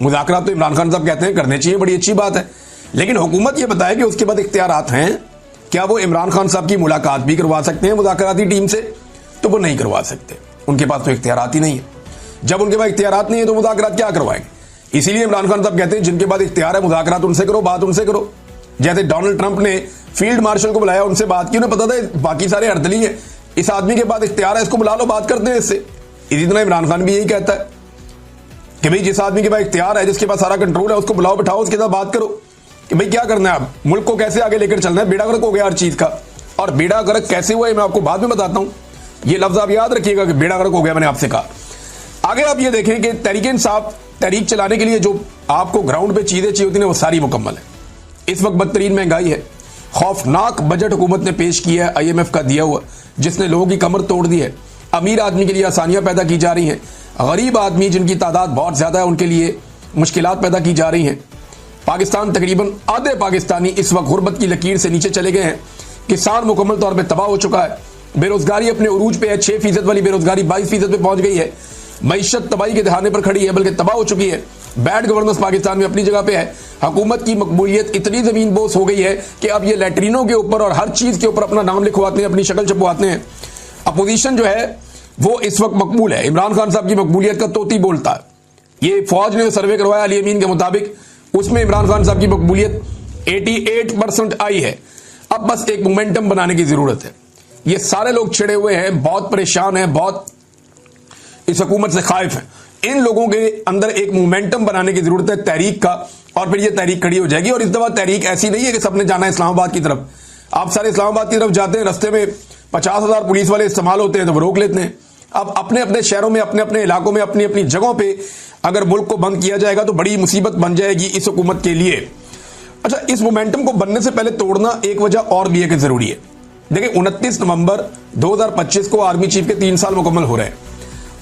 मुज़ाकरात तो इमरान खान साहब कहते हैं करने चाहिए, बड़ी अच्छी बात है, लेकिन हुकूमत ये बताए कि उसके बाद इख्तियारात हैं, क्या वो इमरान खान साहब की मुलाकात भी करवा सकते हैं मुज़ाकराती टीम से? तो वो नहीं करवा सकते, उनके पास तो इख्तियारात ही नहीं है। जब उनके पास इख्तियारात नहीं है तो मुज़ाकरात क्या करवाएंगे? इसीलिए इमरान खान साहब कहते हैं जिनके पास इख्तियार है मुज़ाकरात उनसे करो, बात उनसे करो। जैसे डोनाल्ड ट्रंप ने फील्ड मार्शल को बुलाया, उनसे बात की, उन्हें पता था बाकी सारे अर्दली हैं, इस आदमी के पास इख्तियार है, इसको बुला लो, बात करते हैं इससे। इसी तरह इमरान खान भी यही कहता है कि भाई जिस आदमी के पास इख्तियार है, जिसके पास सारा कंट्रोल है, उसको बुलाओ, बिठाओ, उसके साथ बात करो कि भाई क्या करना है, अब मुल्क को कैसे आगे लेकर चलना है। बेड़ा गर्क हो गया हर चीज का, और बेड़ा गर्क कैसे हुआ है मैं आपको बाद में बताता हूं। ये लफ्ज आप याद रखिएगा कि बेड़ा गर्क हो गया, मैंने आपसे कहा। आगे आप ये देखें कि तहरीक इंसाफ तहरीक चलाने के लिए जो आपको ग्राउंड पे चीजें चाहिए होती हैं वो सारी मुकम्मल है। इस वक्त बदतरीन महंगाई है, खौफनाक बजट हुकूमत ने पेश किया है IMF का दिया हुआ, जिसने लोगों की कमर तोड़ दी है। अमीर आदमी के लिए आसानियां पैदा की जा रही हैं, गरीब आदमी जिनकी तादाद बहुत ज्यादा है उनके लिए मुश्किलात पैदा की जा रही हैं। पाकिस्तान तकरीबन आधे पाकिस्तानी इस वक्त गुर्बत की लकीर से नीचे चले गए हैं। किसान मुकम्मल तौर पर तबाह हो चुका है, बेरोजगारी अपने उरूज पे है, 6% वाली बेरोजगारी 22% पे पहुंच गई है। मईशत तबाही के दहाने पर खड़ी है, बल्कि तबाह हो चुकी है। बैड गवर्नेंस पाकिस्तान में अपनी जगह पे है। हुकूमत की मकबूलियत इतनी जमीन बोस हो गई है कि अब ये लैट्रिनों के ऊपर और हर चीज के ऊपर अपना नाम लिखवाते हैं, अपनी शक्ल छपवाते हैं। अपोजिशन जो है वो इस वक्त मकबूल है, इमरान खान साहब की मकबूलियत का तोती बोलता है। ये फौज ने सर्वे करवाया अली अमीन के मुताबिक, उसमें इमरान खान साहब की मकबूलियत 88% आई है। अब बस एक मोमेंटम बनाने की जरूरत है। ये सारे लोग छिड़े हुए हैं, बहुत परेशान हैं, बहुत इस हुकूमत से खाइफ हैं। इन लोगों के अंदर एक मोमेंटम बनाने की जरूरत है तहरीक का, और फिर ये तहरीक खड़ी हो जाएगी। और इस दफा तहरीक ऐसी नहीं है कि सबने जाना है इस्लामाबाद की तरफ। आप सारे इस्लामाबाद की तरफ जाते हैं, रस्ते में 50,000 पुलिस वाले इस्तेमाल होते हैं तो वो रोक लेते हैं। अब अपने अपने शहरों में, अपने अपने इलाकों में, अपनी अपनी जगहों पे अगर मुल्क को बंद किया जाएगा तो बड़ी मुसीबत बन जाएगी इस हुकूमत के लिए। अच्छा, इस मोमेंटम को बनने से पहले तोड़ना एक वजह और भी है कि जरूरी है। देखिए 29 नवंबर 2025 को आर्मी चीफ के 3 साल मुकम्मल हो रहे हैं।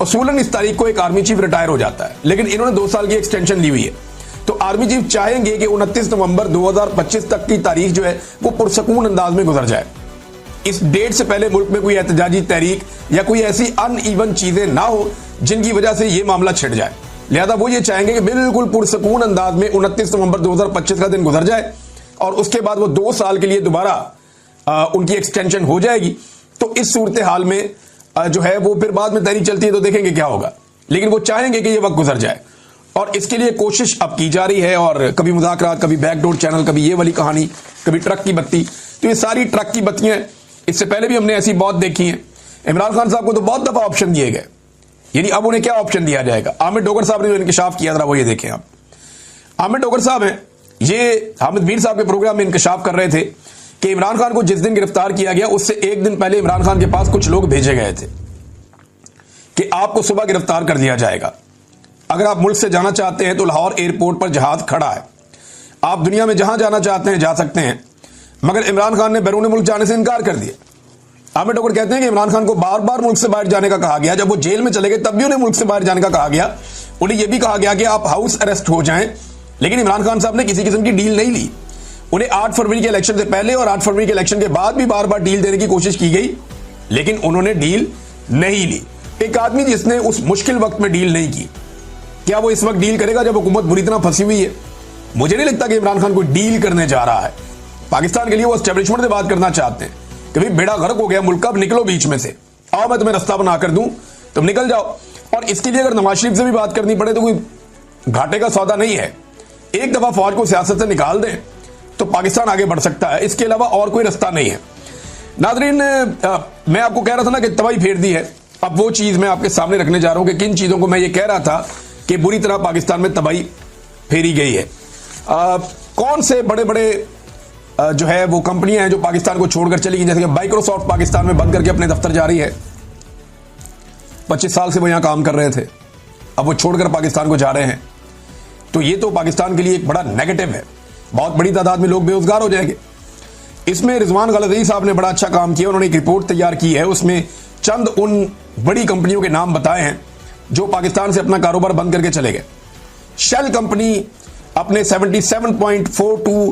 उसूलन इस तारीख को एक आर्मी चीफ रिटायर हो जाता है, लेकिन इन्होंने 2 साल की एक्सटेंशन ली हुई है। तो आर्मी चीफ चाहेंगे कि 29 नवंबर 2025 तक की तारीख जो है वो पुरसकून अंदाज में गुजर जाए। इस डेट से पहले मुल्क में कोई एहतजाजी तहरीक या कोई ऐसी अनइवन चीजें ना हो जिनकी वजह से ये मामला छिड़ जाए। लिहाजा वो ये चाहेंगे कि बिल्कुल पुरसकून अंदाज में 29 नवंबर 2025 का दिन गुजर जाए, और उसके बाद वो 2 साल के लिए दोबारा उनकी एक्सटेंशन हो जाएगी। तो इस सूरत हाल में जो है वो फिर बाद में तहरीक चलती है तो देखेंगे क्या होगा, लेकिन वो चाहेंगे कि ये वक्त गुजर जाए, और इसके लिए कोशिश अब की जा रही है। और कभी मुज़ाकरात, कभी बैकडोर चैनल, कभी ये वाली कहानी, कभी ट्रक की बत्ती। तो ये सारी ट्रक की बत्तियां इससे पहले भी हमने ऐसी बहुत देखी हैं। इमरान खान साहब को तो बहुत दफा ऑप्शन दिए गए, यानी अब उन्हें क्या ऑप्शन दिया जाएगा। आमिर डोगर साहब ने जो इंकशाफ किया था वो ये देखें आप। आमिर डोगर साहब हैं, ये हामिद मीर साहब के प्रोग्राम में इंकशाफ कर रहे थे कि इमरान खान को जिस दिन गिरफ्तार किया गया उससे एक दिन पहले इमरान खान के पास कुछ लोग भेजे गए थे कि आपको सुबह गिरफ्तार कर दिया जाएगा, अगर आप मुल्क से जाना चाहते हैं तो लाहौर एयरपोर्ट पर जहाज खड़ा है, आप दुनिया में जहां जाना चाहते हैं जा सकते हैं। मगर इमरान खान ने बैरून मुल्क जाने से इनकार कर दिया। आमिर डोगर कहते हैं कि इमरान खान को बार बार मुल्क से बाहर जाने का कहा गया। जब वो जेल में चले गए तब भी उन्हें मुल्क से बाहर जाने का कहा गया। उन्हें यह भी कहा गया कि आप हाउस अरेस्ट हो जाएं, लेकिन इमरान खान साहब ने किसी किस्म की डील नहीं ली। उन्हें 8 फरवरी के इलेक्शन से पहले और 8 फरवरी के इलेक्शन के बाद भी बार बार डील देने की कोशिश की गई, लेकिन उन्होंने डील नहीं ली। एक आदमी जिसने उस मुश्किल वक्त में डील नहीं की, क्या वो इस वक्त डील करेगा जब हुकूमत बुरी तरह फंसी हुई है? मुझे नहीं लगता कि इमरान खान कोई डील करने जा रहा है। पाकिस्तान के लिए वो एस्टेब्लिशमेंट से बात करना चाहते हैं कि भाई बेड़ा गर्क हो गया मुल्क, अब निकलो बीच में से, आओ मैं तुम्हें रास्ता बना कर दूं, तुम निकल जाओ। और इसके लिए अगर नवाज शरीफ से भी बात करनी पड़े तो कोई घाटे का सौदा नहीं है। एक दफा फौज को सियासत से निकाल दें तो पाकिस्तान आगे बढ़ सकता है, इसके अलावा और कोई रास्ता नहीं है। नाज़रीन, मैं आपको कह रहा था ना कि तबाही फेर दी है, अब वो चीज मैं आपके सामने रखने जा रहा हूं कि किन चीजों को मैं ये कह रहा था कि बुरी तरह पाकिस्तान में तबाही फेरी गई है। कौन से बड़े बड़े जो है वो कंपनियां हैं जो पाकिस्तान को छोड़कर चली गई, जैसे कि माइक्रोसॉफ्ट पाकिस्तान में बंद करके अपने दफ्तर जा रही है। 25 साल से वो यहां काम कर रहे थे, अब वो छोड़कर पाकिस्तान को जा रहे हैं। तो ये तो पाकिस्तान के लिए एक बड़ा नेगेटिव है, बहुत बड़ी तादाद में लोग बेरोजगार हो जाएंगे। इसमें रिजवान गलज़ई साहब ने बड़ा अच्छा काम किया, उन्होंने एक रिपोर्ट तैयार की है, उसमें चंद उन बड़ी कंपनियों के नाम बताए हैं जो पाकिस्तान से अपना कारोबार बंद करके चले गए। शेल कंपनी अपने 77.42